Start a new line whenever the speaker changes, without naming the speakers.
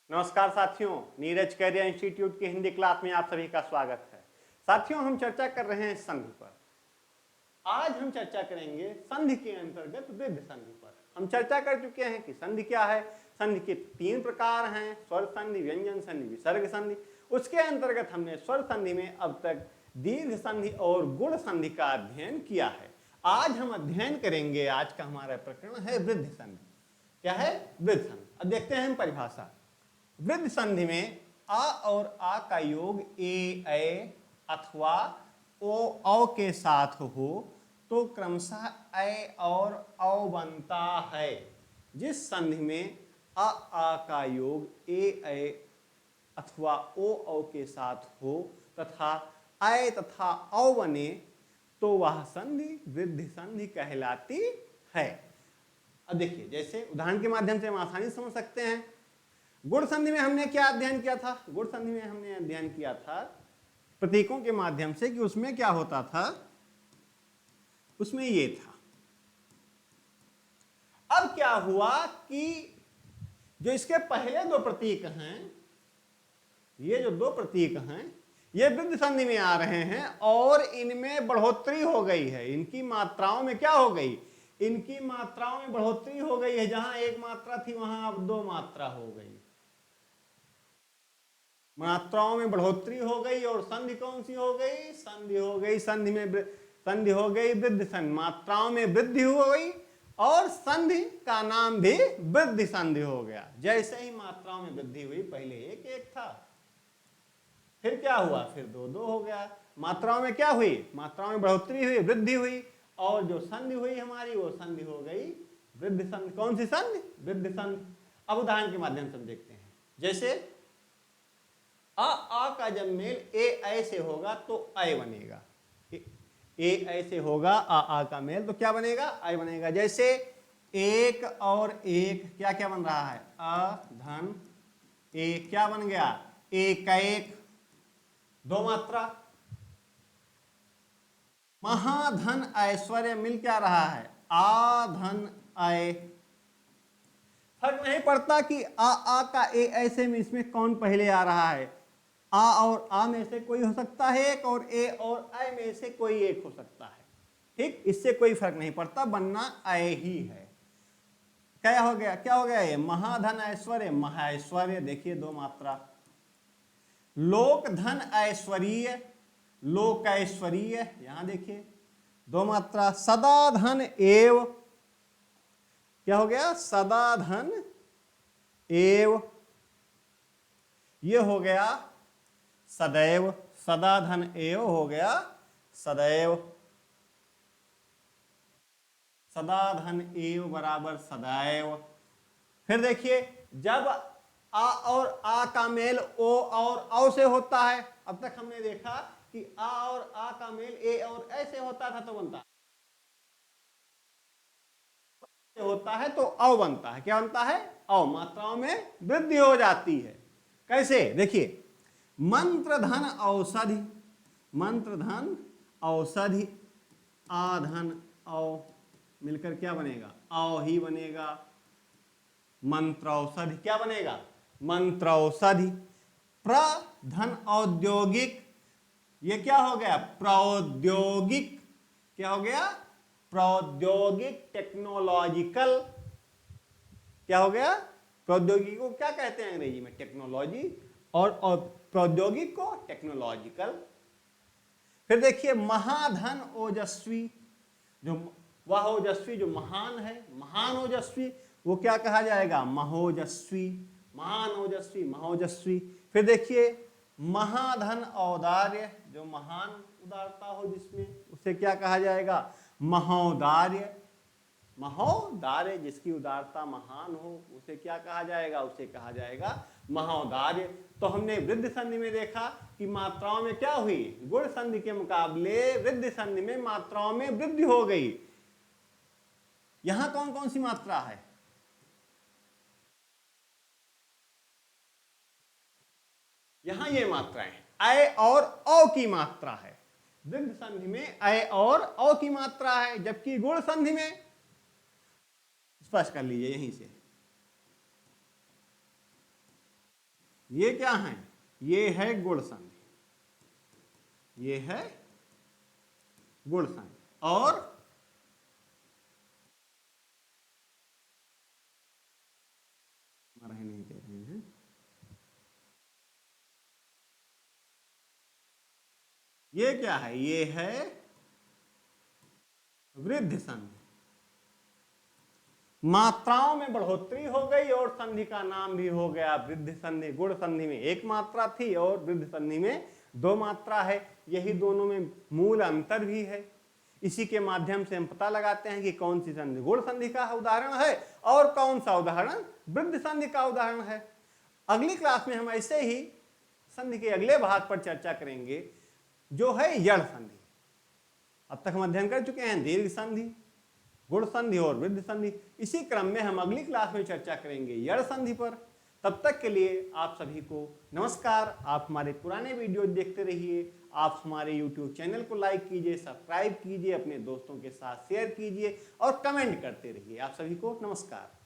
नमस्कार साथियों, Neeraj career institute की हिंदी क्लास में आप सभी का स्वागत है। साथियों, हम चर्चा कर रहे हैं संधि पर। आज हम चर्चा करेंगे संधि के अंतर्गत वृद्धि संधि पर। हम चर्चा कर चुके हैं कि संधि क्या है। संधि के 3 प्रकार हैं, स्वर संधि, व्यंजन संधि, विसर्ग संधि। उसके अंतर्गत हमने स्वर संधि में अब तक दीर्घ संधि और गुण संधि का अध्ययन किया है। आज हम अध्ययन करेंगे, आज का हमारा प्रकरण है वृद्धि संधि। क्या है? वृद्धि संधि। अब देखते हैं हम परिभाषा। वृद्धि संधि में आ और आ का योग ए अथवा ओ के साथ हो तो क्रमशः ए और औ बनता है। जिस संधि में आ का योग ए अथवा ओ के साथ हो तथा ए तथा औ बने तो वह संधि वृद्धि संधि कहलाती है। अब देखिए, जैसे उदाहरण के माध्यम से हम आसानी से समझ सकते हैं। गुण संधि में हमने क्या अध्ययन किया था? गुण संधि में हमने अध्ययन किया था प्रतीकों के माध्यम से कि उसमें क्या होता था। उसमें ये था। अब क्या हुआ कि जो इसके पहले 2 प्रतीक हैं, ये जो 2 प्रतीक हैं, ये वृद्धि संधि में आ रहे हैं और इनमें बढ़ोतरी हो गई है। इनकी मात्राओं में क्या हो गई? इनकी मात्राओं में बढ़ोतरी हो गई है। जहां 1 मात्रा थी वहां अब 2 मात्रा हो गई। मात्राओं में बढ़ोतरी हो गई और संधि कौन सी हो गई? संधि हो गई। संधि हो गई वृद्धि संधि। मात्राओं में वृद्धि हो गई और संधि का नाम भी वृद्धि संधि हो गया। जैसे ही मात्राओं में वृद्धि हुई, पहले 1 था, फिर क्या हुआ? फिर 2 हो गया। मात्राओं में क्या हुई? मात्राओं में बढ़ोतरी हुई, वृद्धि हुई, और जो संधि हुई हमारी वो संधि हो गई वृद्धि संधि। कौन सी संधि? वृद्धि संधि। अब उदाहरण के माध्यम से हम देखते हैं। जैसे आ का जब मेल ए ऐसे होगा तो ऐ बनेगा। ए ऐसे होगा, आ का मेल तो क्या बनेगा? ऐ बनेगा। जैसे 1 और 1 क्या क्या बन रहा है? अ धन ए, क्या बन गया? 1 2 मात्रा। महाधन ऐश्वर्य मिल क्या रहा है? आ धन ऐ। फर्क नहीं पड़ता कि आ का ए ऐसे में इसमें कौन पहले आ रहा है। आ और आ में से कोई हो सकता है एक, और ए और ऐ में से कोई एक हो सकता है। ठीक, इससे कोई फर्क नहीं पड़ता, बनना ऐ ही है। क्या हो गया? क्या हो गया? ये महाधन ऐश्वर्य, महाऐश्वर्य। देखिए 2 मात्रा। लोक धन ऐश्वर्य, लोक ऐश्वर्य, यहां देखिए 2 मात्रा। सदा धन एव, क्या हो गया? सदा धन एव। ये हो गया सदैव। सदा धन एव हो गया सदैव। सदा धन एव बराबर सदैव। फिर देखिए, जब आ और आ का मेल ओ और औ से होता है, अब तक हमने देखा कि आ और आ का मेल ए और ऐसे होता था तो बनता होता है तो औ बनता है। क्या बनता है? औ। मात्राओं में वृद्धि हो जाती है। कैसे? देखिए, मंत्र धन औषधि, मंत्र धन औषधि, आ धन औ मिलकर क्या बनेगा? औ ही बनेगा। मंत्र औषधि क्या बनेगा? मंत्र औषधि। प्र धन औद्योगिक, ये क्या हो गया? प्रौद्योगिक। क्या हो गया? प्रौद्योगिक, टेक्नोलॉजिकल। क्या हो गया? प्रौद्योगिकी को क्या कहते हैं अंग्रेजी में? टेक्नोलॉजी। और प्रौद्योगिक को टेक्नोलॉजिकल। फिर देखिए, महाधन ओजस्वी, जो वह ओजस्वी जो महान है, महान ओजस्वी, वो क्या कहा जाएगा? महोजस्वी। महान ओजस्वी, महोजस्वी। फिर देखिए, महाधन औदार्य, जो महान उदारता हो जिसमें, उसे क्या कहा जाएगा? महोदार्य। महोदार्य, जिसकी उदारता महान हो उसे क्या कहा जाएगा? उसे कहा जाएगा महोदार्य। तो हमने वृद्धि संधि में देखा कि मात्राओं में क्या हुई? गुण संधि के मुकाबले वृद्धि संधि में मात्राओं में वृद्धि हो गई। यहां कौन कौन सी मात्रा है? यहां ये मात्राएं ऐ और औ की मात्रा है। वृद्धि संधि में ऐ और औ की मात्रा है, जबकि गुण संधि में, स्पष्ट कर लीजिए यहीं से, ये क्या है? ये है गुण संधि, ये है गुण संधि। और नहीं दे रहे हैं, ये क्या है? ये है वृद्धि संधि। मात्राओं में बढ़ोतरी हो गई और संधि का नाम भी हो गया वृद्धि संधि। गुण संधि में एक मात्रा थी और वृद्धि संधि में दो मात्रा है, यही दोनों में मूल अंतर भी है। इसी के माध्यम से हम पता लगाते हैं कि कौन सी संधि गुण संधि का उदाहरण है और कौन सा उदाहरण वृद्धि संधि का उदाहरण है। अगली क्लास में हम ऐसे ही संधि के अगले भाग पर चर्चा करेंगे, जो है यण संधि। अब तक हम अध्ययन कर चुके हैं दीर्घ संधि, गुण संधि और वृद्धि संधि। इसी क्रम में हम अगली क्लास में चर्चा करेंगे यण संधि पर। तब तक के लिए आप सभी को नमस्कार। आप हमारे पुराने वीडियो देखते रहिए, आप हमारे YouTube चैनल को लाइक कीजिए, सब्सक्राइब कीजिए, अपने दोस्तों के साथ शेयर कीजिए और कमेंट करते रहिए। आप सभी को नमस्कार।